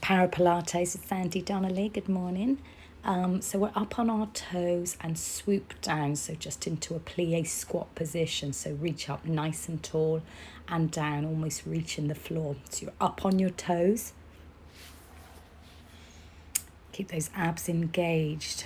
Para Pilates with Sandy Donnelly. Good morning. So we're up on our toes and swoop down, so just into a plie squat position. So reach up nice and tall and down, almost reaching the floor. So you're up on your toes. Keep those abs engaged.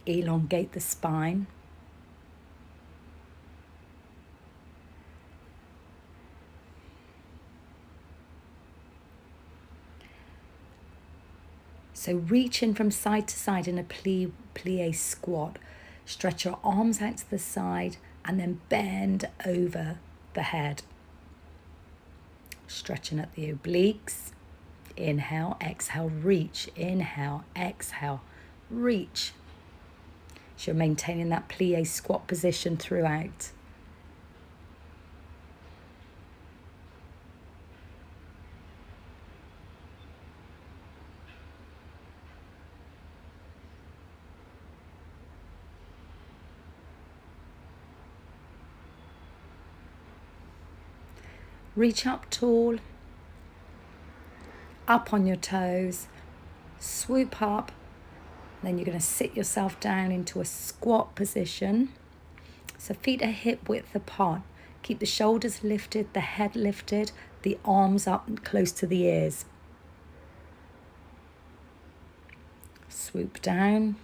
Elongate the spine. So reach in from side to side in a plie squat. Stretch your arms out to the side and then bend over the head. Stretching at the obliques. Inhale, exhale, reach. Inhale, exhale, reach. So you're maintaining that plie squat position throughout. Reach up tall, up on your toes, swoop up, then you're going to sit yourself down into a squat position. So feet are hip width apart. Keep the shoulders lifted, the head lifted, the arms up and close to the ears. Swoop down.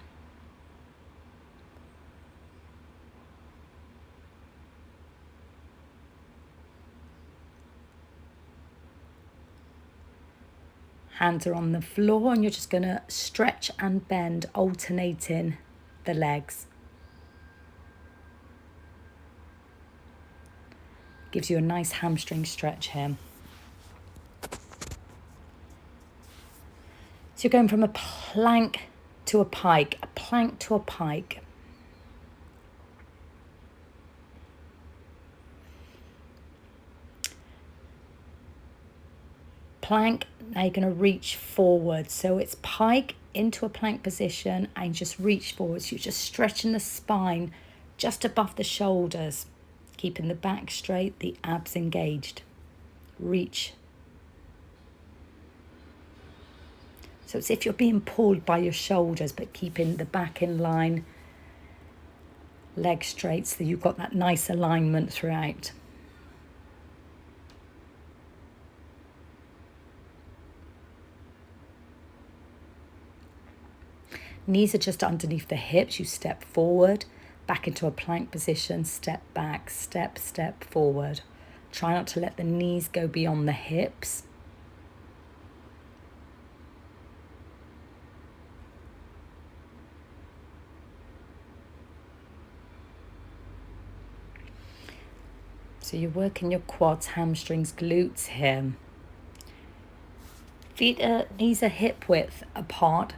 Hands are on the floor and you're just going to stretch and bend, alternating the legs. Gives you a nice hamstring stretch here. So you're going from a plank to a pike, a plank to a pike. Plank, now you're going to reach forward. So it's pike into a plank position and just reach forward. So you're just stretching the spine just above the shoulders, keeping the back straight, the abs engaged. Reach. So it's if you're being pulled by your shoulders, but keeping the back in line, legs straight, so you've got that nice alignment throughout. Knees are just underneath the hips. You step forward, back into a plank position, step back, step forward. Try not to let the knees go beyond the hips. So you're working your quads, hamstrings, glutes here. Knees are hip width apart.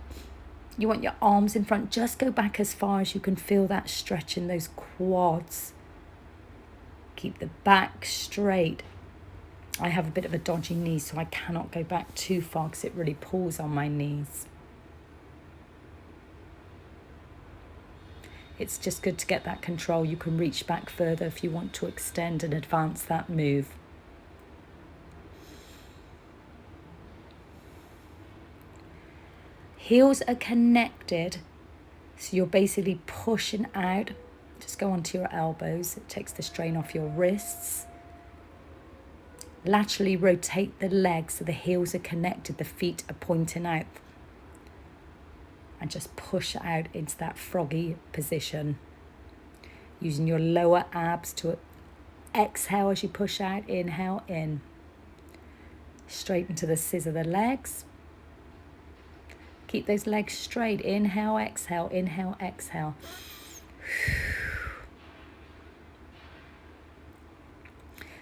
You want your arms in front. Just go back as far as you can feel that stretch in those quads. Keep the back straight. I have a bit of a dodgy knee, so I cannot go back too far because it really pulls on my knees. It's just good to get that control. You can reach back further if you want to extend and advance that move. Heels are connected, so you're basically pushing out. Just go onto your elbows. It takes the strain off your wrists. Laterally rotate the legs so the heels are connected, the feet are pointing out. And just push out into that froggy position. Using your lower abs to exhale as you push out. Inhale, in. Straighten to the scissor the legs. Keep those legs straight. Inhale, exhale, inhale, exhale.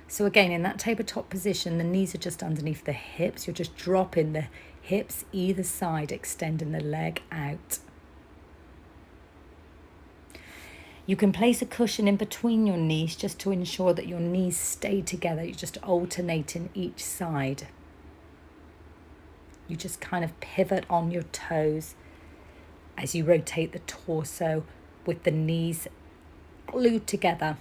So again, in that tabletop position, the knees are just underneath the hips. You're just dropping the hips either side, extending the leg out. You can place a cushion in between your knees just to ensure that your knees stay together. You're just alternating each side. You just kind of pivot on your toes as you rotate the torso with the knees glued together.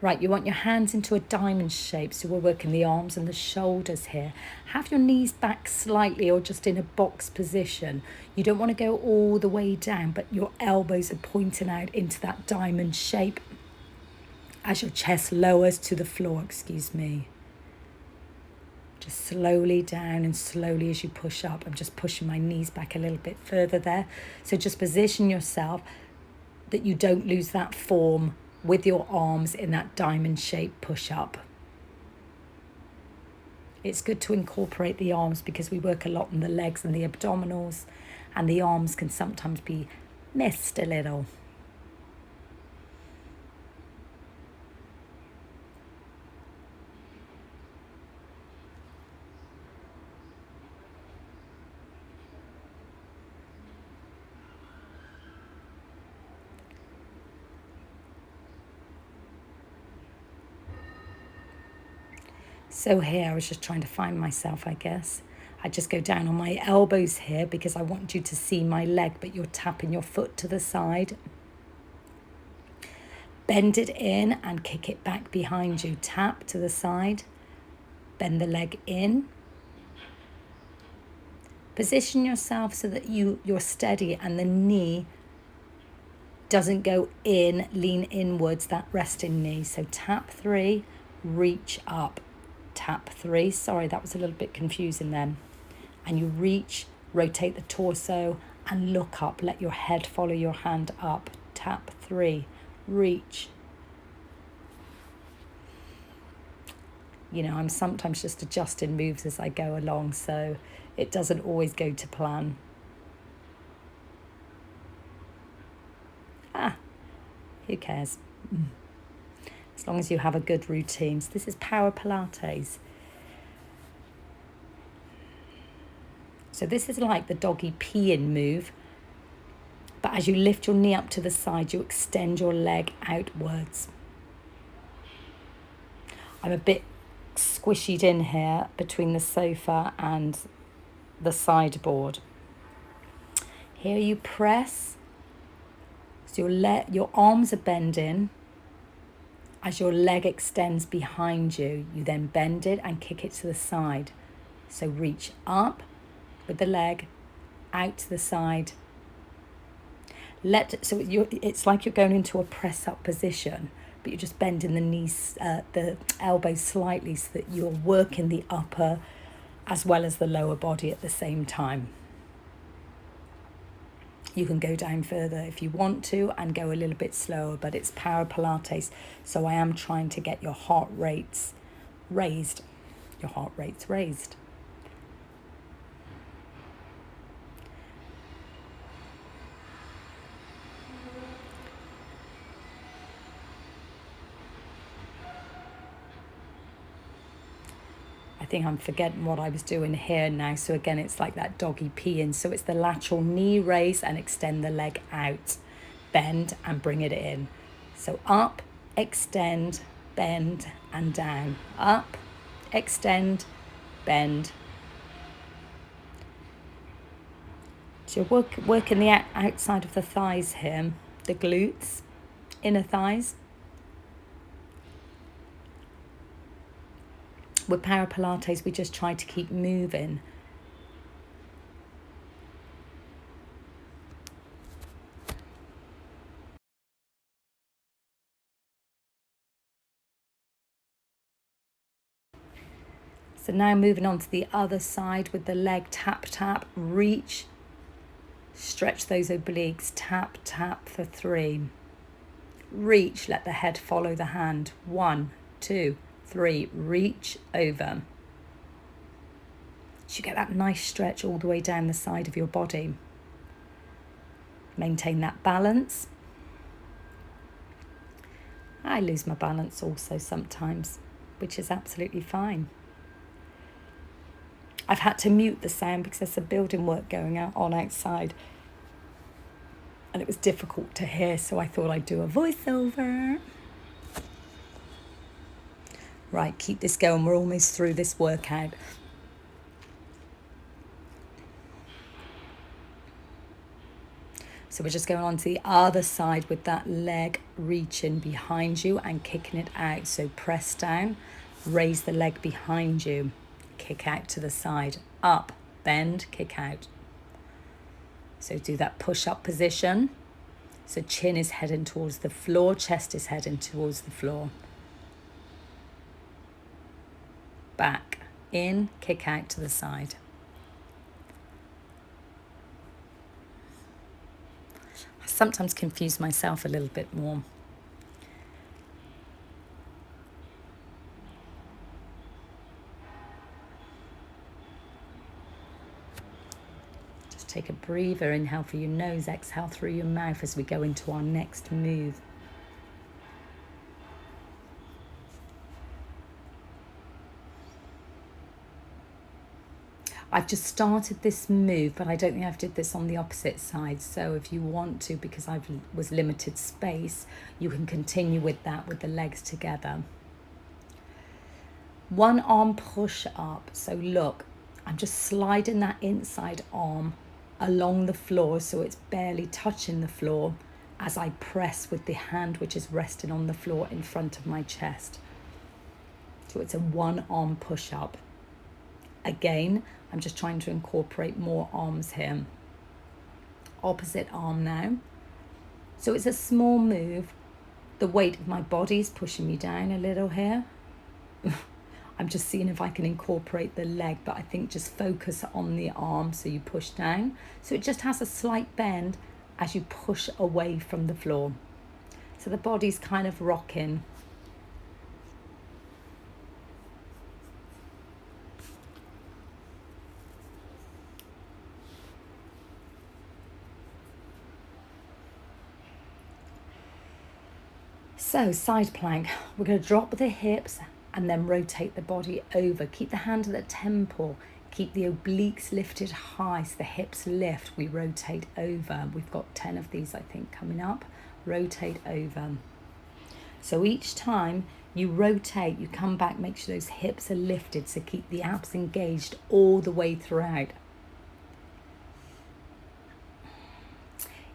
Right, you want your hands into a diamond shape, so we're working the arms and the shoulders here. Have your knees back slightly or just in a box position. You don't want to go all the way down, but your elbows are pointing out into that diamond shape as your chest lowers to the floor, excuse me. Just slowly down and slowly as you push up. I'm just pushing my knees back a little bit further there. So just position yourself that you don't lose that form with your arms in that diamond shape push up. It's good to incorporate the arms because we work a lot on the legs and the abdominals, and the arms can sometimes be missed a little. So here, I was just trying to find myself, I guess. I just go down on my elbows here because I want you to see my leg, but you're tapping your foot to the side. Bend it in and kick it back behind you. Tap to the side. Bend the leg in. Position yourself so that you're steady and the knee doesn't go in, lean inwards, that resting knee. So tap 3, reach up. Tap 3. Sorry, that was a little bit confusing then. And you reach, rotate the torso and look up. Let your head follow your hand up. Tap 3, reach. You know, I'm sometimes just adjusting moves as I go along, so it doesn't always go to plan. Who cares? As long as you have a good routine. So this is Power Pilates. So this is like the doggy peeing move, but as you lift your knee up to the side, you extend your leg outwards. I'm a bit squishied in here between the sofa and the sideboard. Here you press, so your arms are bending. As your leg extends behind you, you then bend it and kick it to the side. So reach up with the leg, out to the side. It's like you're going into a press-up position, but you're just bending the knees, the elbows slightly so that you're working the upper as well as the lower body at the same time. You can go down further if you want to and go a little bit slower, but it's Power Pilates, so I am trying to get your heart rates raised. Your heart rates raised. I think I'm forgetting what I was doing here now. So again, it's like that doggy peeing. So it's the lateral knee raise and extend the leg out. Bend and bring it in. So up, extend, bend and down. Up, extend, bend. So you're working the outside of the thighs here, the glutes, inner thighs. With Power Pilates, we just try to keep moving. So now moving on to the other side with the leg, tap, tap, reach, stretch those obliques, tap, tap for 3. Reach, let the head follow the hand. 1, 2, 3, reach over. So you get that nice stretch all the way down the side of your body. Maintain that balance. I lose my balance also sometimes, which is absolutely fine. I've had to mute the sound because there's some building work going on outside. And it was difficult to hear, so I thought I'd do a voiceover. Right, keep this going. We're almost through this workout. So we're just going on to the other side with that leg reaching behind you and kicking it out. So press down, raise the leg behind you, kick out to the side, up, bend, kick out. So do that push-up position. So chin is heading towards the floor, chest is heading towards the floor. Back, in, kick out to the side. I sometimes confuse myself a little bit more. Just take a breather, inhale through your nose, exhale through your mouth as we go into our next move. I've just started this move, but I don't think I've did this on the opposite side. So if you want to, because I was limited space, you can continue with that with the legs together. One arm push up. So look, I'm just sliding that inside arm along the floor so it's barely touching the floor as I press with the hand which is resting on the floor in front of my chest. So it's a one arm push up. Again, I'm just trying to incorporate more arms here. Opposite arm now. So it's a small move. The weight of my body is pushing me down a little here. I'm just seeing if I can incorporate the leg, but I think just focus on the arm so you push down. So it just has a slight bend as you push away from the floor. So the body's kind of rocking. So side plank, we're going to drop the hips and then rotate the body over. Keep the hand at the temple. Keep the obliques lifted high so the hips lift. We rotate over. We've got 10 of these, I think, coming up. Rotate over. So each time you rotate, you come back, make sure those hips are lifted. So keep the abs engaged all the way throughout.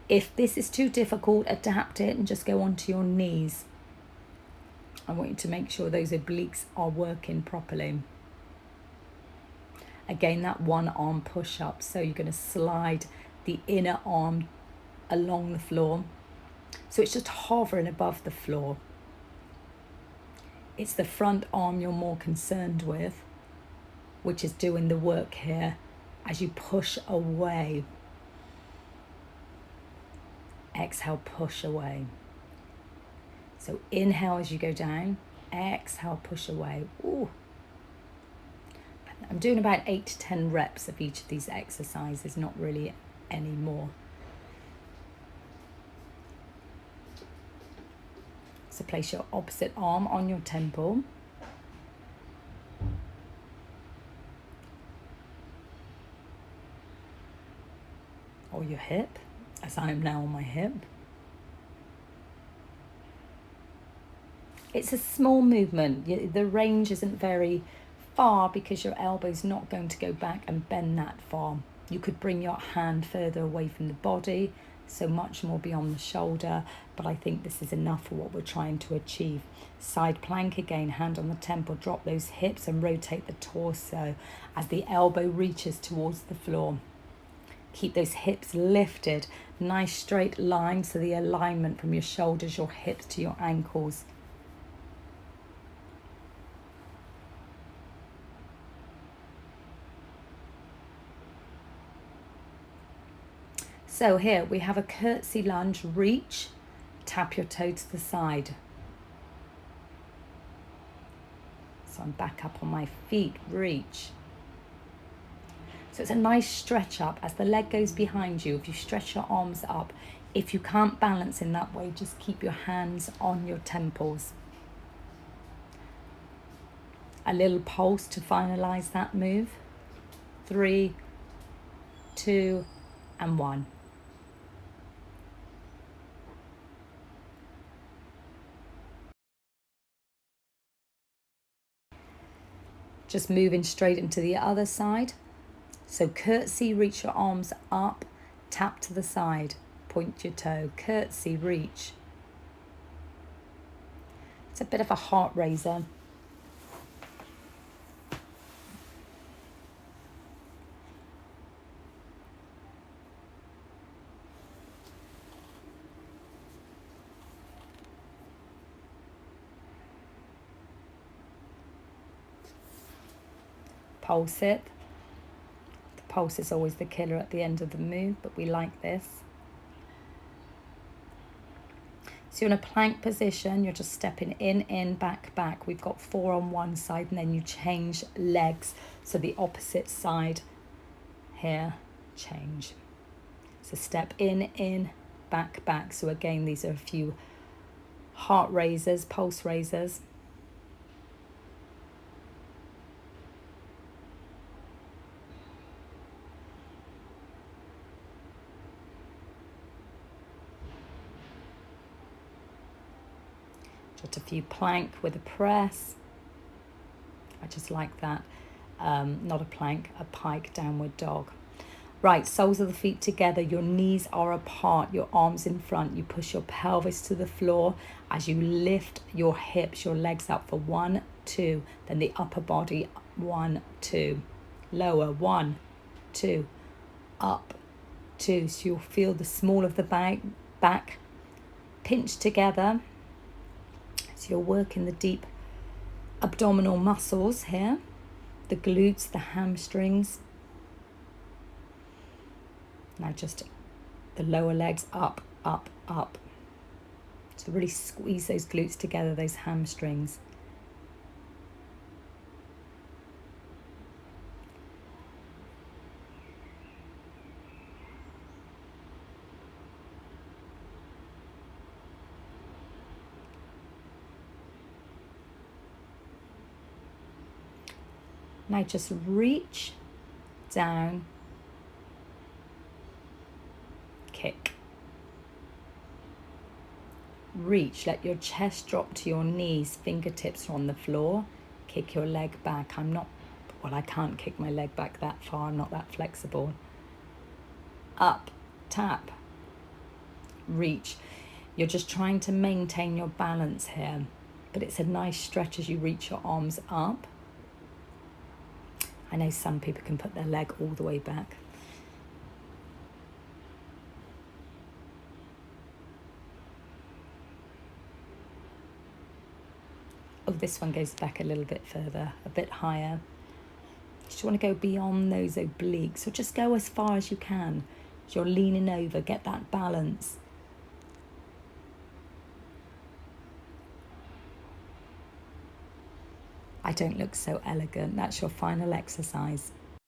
If this is too difficult, adapt it and just go onto your knees. I want you to make sure those obliques are working properly. Again, that one arm push up. So you're going to slide the inner arm along the floor. So it's just hovering above the floor. It's the front arm you're more concerned with, which is doing the work here as you push away. Exhale, push away. So inhale as you go down, exhale, push away. Ooh. I'm doing about 8 to 10 reps of each of these exercises, not really any more. So place your opposite arm on your temple. Or your hip, as I am now on my hip. It's a small movement. The range isn't very far because your elbow's not going to go back and bend that far. You could bring your hand further away from the body, so much more beyond the shoulder, but I think this is enough for what we're trying to achieve. Side plank again, hand on the temple, drop those hips and rotate the torso as the elbow reaches towards the floor. Keep those hips lifted, nice straight line, so the alignment from your shoulders, your hips to your ankles. So here we have a curtsy lunge, reach, tap your toe to the side. So I'm back up on my feet, reach. So it's a nice stretch up as the leg goes behind you. If you stretch your arms up, if you can't balance in that way, just keep your hands on your temples. A little pulse to finalize that move. 3, 2, and 1. Just moving straight into the other side. So curtsy, reach your arms up, tap to the side, point your toe, curtsy, reach. It's a bit of a heart raiser. Pulse it. The pulse is always the killer at the end of the move, but we like this. So you're in a plank position, you're just stepping in, back, back. We've got 4 on one side, and then you change legs. So the opposite side here, change. So step in, back, back. So again, these are a few heart raisers, pulse raisers. Just a few plank with a press. I just like that. Not a plank, a pike downward dog. Right, soles of the feet together, your knees are apart, your arms in front. You push your pelvis to the floor as you lift your hips, your legs up for 1, 2. Then the upper body, 1, 2. Lower, 1, 2. Up, 2. So you'll feel the small of the back pinch together. So you're working the deep abdominal muscles here, the glutes, the hamstrings. Now just the lower legs up, up, up. So really squeeze those glutes together, those hamstrings. Now just reach down, kick. Reach, let your chest drop to your knees, fingertips are on the floor. Kick your leg back. I can't kick my leg back that far, I'm not that flexible. Up, tap, reach. You're just trying to maintain your balance here, but it's a nice stretch as you reach your arms up. I know some people can put their leg all the way back. Oh, this one goes back a little bit further, a bit higher. You just want to go beyond those obliques, so just go as far as you can. As you're leaning over, get that balance. I don't look so elegant. That's your final exercise.